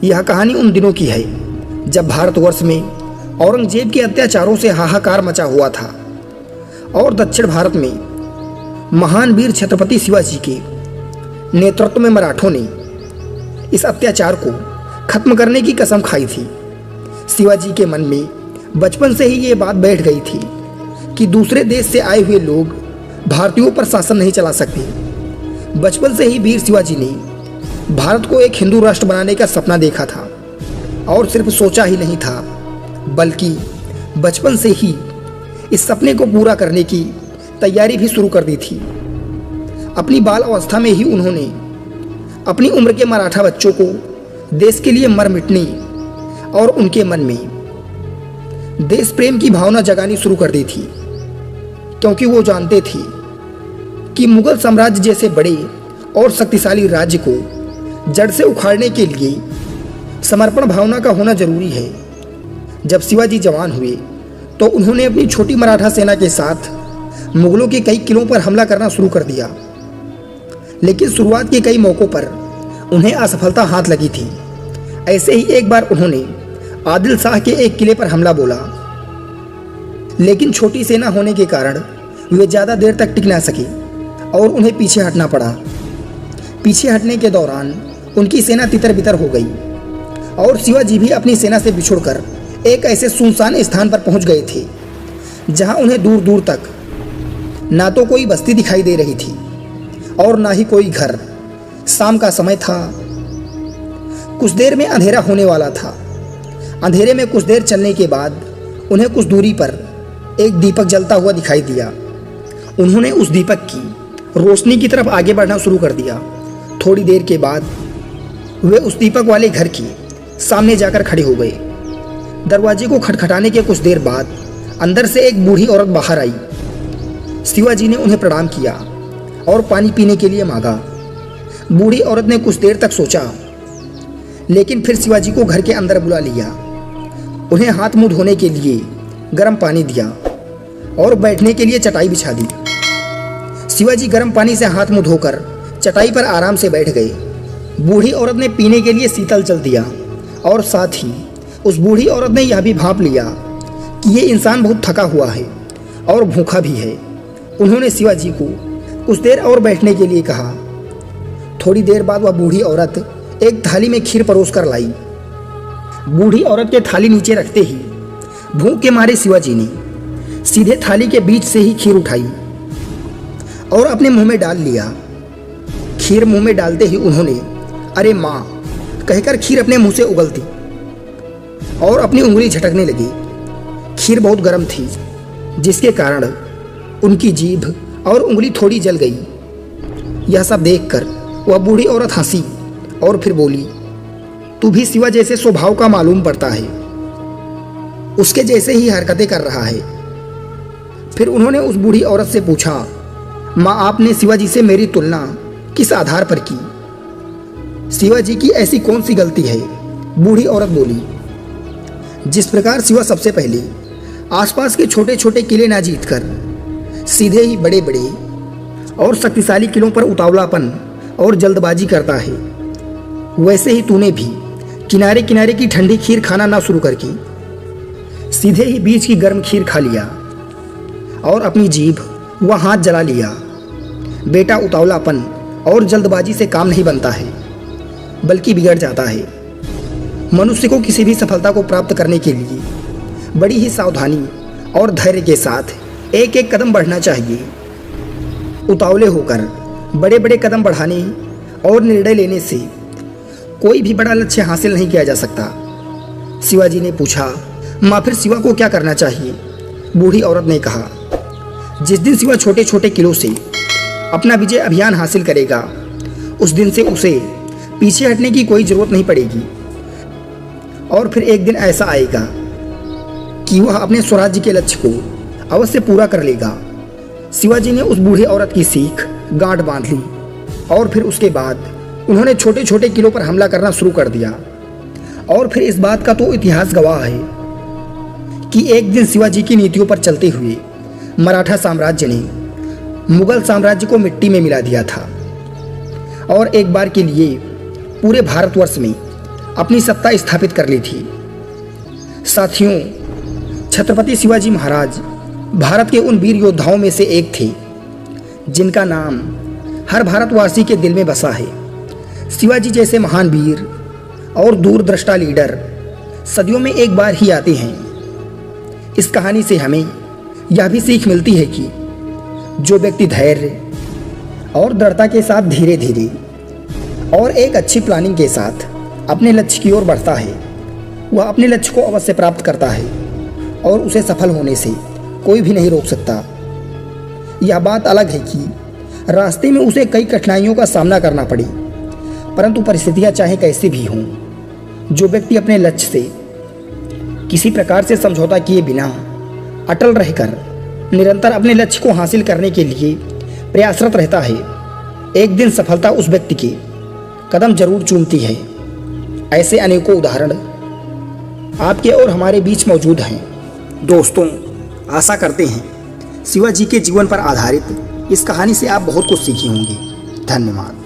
यह कहानी उन दिनों की है जब भारतवर्ष में औरंगजेब के अत्याचारों से हाहाकार मचा हुआ था और दक्षिण भारत में महान वीर छत्रपति शिवाजी के नेतृत्व में मराठों ने इस अत्याचार को खत्म करने की कसम खाई थी। शिवाजी के मन में बचपन से ही ये बात बैठ गई थी कि दूसरे देश से आए हुए लोग भारतीयों पर शासन नहीं चला सकते। बचपन से ही वीर शिवाजी ने भारत को एक हिंदू राष्ट्र बनाने का सपना देखा था और सिर्फ सोचा ही नहीं था बल्कि बचपन से ही इस सपने को पूरा करने की तैयारी भी शुरू कर दी थी। अपनी बाल अवस्था में ही उन्होंने अपनी उम्र के मराठा बच्चों को देश के लिए मर मिटने और उनके मन में देश प्रेम की भावना जगानी शुरू कर दी थी, क्योंकि वो जानते थे कि मुगल साम्राज्य जैसे बड़े और शक्तिशाली राज्य को जड़ से उखाड़ने के लिए समर्पण भावना का होना जरूरी है। जब शिवाजी जवान हुए तो उन्होंने अपनी छोटी मराठा सेना के साथ मुगलों के कई किलों पर हमला करना शुरू कर दिया, लेकिन शुरुआत के कई मौक़ों पर उन्हें असफलता हाथ लगी थी। ऐसे ही एक बार उन्होंने आदिल शाह के एक किले पर हमला बोला, लेकिन छोटी सेना होने के कारण वे ज़्यादा देर तक टिक ना सके और उन्हें पीछे हटना पड़ा। पीछे हटने के दौरान उनकी सेना तितर बितर हो गई और शिवाजी भी अपनी सेना से बिछुड़कर एक ऐसे सुनसान स्थान पर पहुंच गए थे जहां उन्हें दूर दूर तक ना तो कोई बस्ती दिखाई दे रही थी और ना ही कोई घर। शाम का समय था, कुछ देर में अंधेरा होने वाला था। अंधेरे में कुछ देर चलने के बाद उन्हें कुछ दूरी पर एक दीपक जलता हुआ दिखाई दिया। उन्होंने उस दीपक की रोशनी की तरफ आगे बढ़ना शुरू कर दिया। थोड़ी देर के बाद वे उस दीपक वाले घर के सामने जाकर खड़े हो गए। दरवाजे को खटखटाने के कुछ देर बाद अंदर से एक बूढ़ी औरत बाहर आई। शिवाजी ने उन्हें प्रणाम किया और पानी पीने के लिए मांगा। बूढ़ी औरत ने कुछ देर तक सोचा, लेकिन फिर शिवाजी को घर के अंदर बुला लिया। उन्हें हाथ मुंह धोने के लिए गर्म पानी दिया और बैठने के लिए चटाई बिछा दी। शिवाजी गर्म पानी से हाथ मुंह धोकर चटाई पर आराम से बैठ गए। बूढ़ी औरत ने पीने के लिए शीतल जल दिया और साथ ही उस बूढ़ी औरत ने यह भी भांप लिया कि ये इंसान बहुत थका हुआ है और भूखा भी है। उन्होंने शिवाजी को कुछ देर और बैठने के लिए कहा। थोड़ी देर बाद वह बूढ़ी औरत एक थाली में खीर परोस कर लाई। बूढ़ी औरत के थाली नीचे रखते ही भूख के मारे शिवाजी ने सीधे थाली के बीच से ही खीर उठाई और अपने मुंह में डाल लिया। खीर मुंह में डालते ही उन्होंने अरे माँ कहकर खीर अपने मुंह से उगल दी और अपनी उंगली झटकने लगी। खीर बहुत गर्म थी, जिसके कारण उनकी जीभ और उंगली थोड़ी जल गई। यह सब देखकर वह बूढ़ी औरत हंसी और फिर बोली, तू भी शिवा जैसे स्वभाव का मालूम पड़ता है, उसके जैसे ही हरकतें कर रहा है। फिर उन्होंने उस बूढ़ी औरत से पूछा, माँ आपने शिवाजी से मेरी तुलना किस आधार पर की? शिवाजी की ऐसी कौन सी गलती है? बूढ़ी औरत बोली, जिस प्रकार शिवा सबसे पहले आसपास के छोटे छोटे किले ना जीतकर सीधे ही बड़े बड़े और शक्तिशाली किलों पर उतावलापन और जल्दबाजी करता है, वैसे ही तूने भी किनारे किनारे की ठंडी खीर खाना ना शुरू करके सीधे ही बीच की गर्म खीर खा लिया और अपनी जीभ व हाथ जला लिया। बेटा, उतावलापन और जल्दबाजी से काम नहीं बनता है, बल्कि बिगड़ जाता है। मनुष्य को किसी भी सफलता को प्राप्त करने के लिए बड़ी ही सावधानी और धैर्य के साथ एक एक कदम बढ़ना चाहिए। उतावले होकर बड़े बड़े कदम बढ़ाने और निर्णय लेने से कोई भी बड़ा लक्ष्य हासिल नहीं किया जा सकता। शिवाजी ने पूछा, माँ फिर शिवा को क्या करना चाहिए? बूढ़ी औरत ने कहा, जिस दिन शिवा छोटे छोटे किलों से अपना विजय अभियान हासिल करेगा, उस दिन से उसे पीछे हटने की कोई ज़रूरत नहीं पड़ेगी और फिर एक दिन ऐसा आएगा कि वह अपने स्वराज्य के लक्ष्य को अवश्य पूरा कर लेगा। शिवाजी ने उस बूढ़ी औरत की सीख गांठ बांध ली और फिर उसके बाद उन्होंने छोटे छोटे किलों पर हमला करना शुरू कर दिया। और फिर इस बात का तो इतिहास गवाह है कि एक दिन शिवाजी की नीतियों पर चलते हुए मराठा साम्राज्य ने मुगल साम्राज्य को मिट्टी में मिला दिया था और एक बार के लिए पूरे भारतवर्ष में अपनी सत्ता स्थापित कर ली थी। साथियों, छत्रपति शिवाजी महाराज भारत के उन वीर योद्धाओं में से एक थे जिनका नाम हर भारतवासी के दिल में बसा है। शिवाजी जैसे महान वीर और दूरदृष्टा लीडर सदियों में एक बार ही आते हैं। इस कहानी से हमें यह भी सीख मिलती है कि जो व्यक्ति धैर्य और दृढ़ता के साथ धीरे धीरे और एक अच्छी प्लानिंग के साथ अपने लक्ष्य की ओर बढ़ता है, वह अपने लक्ष्य को अवश्य प्राप्त करता है और उसे सफल होने से कोई भी नहीं रोक सकता। यह बात अलग है कि रास्ते में उसे कई कठिनाइयों का सामना करना पड़े, परंतु परिस्थितियां चाहे कैसी भी हों, जो व्यक्ति अपने लक्ष्य से किसी प्रकार से समझौता किए बिना अटल रहकर निरंतर अपने लक्ष्य को हासिल करने के लिए प्रयासरत रहता है, एक दिन सफलता उस व्यक्ति के कदम जरूर चूमती है। ऐसे अनेकों उदाहरण आपके और हमारे बीच मौजूद हैं। दोस्तों, आशा करते हैं शिवाजी के जीवन पर आधारित इस कहानी से आप बहुत कुछ सीखे होंगे। धन्यवाद।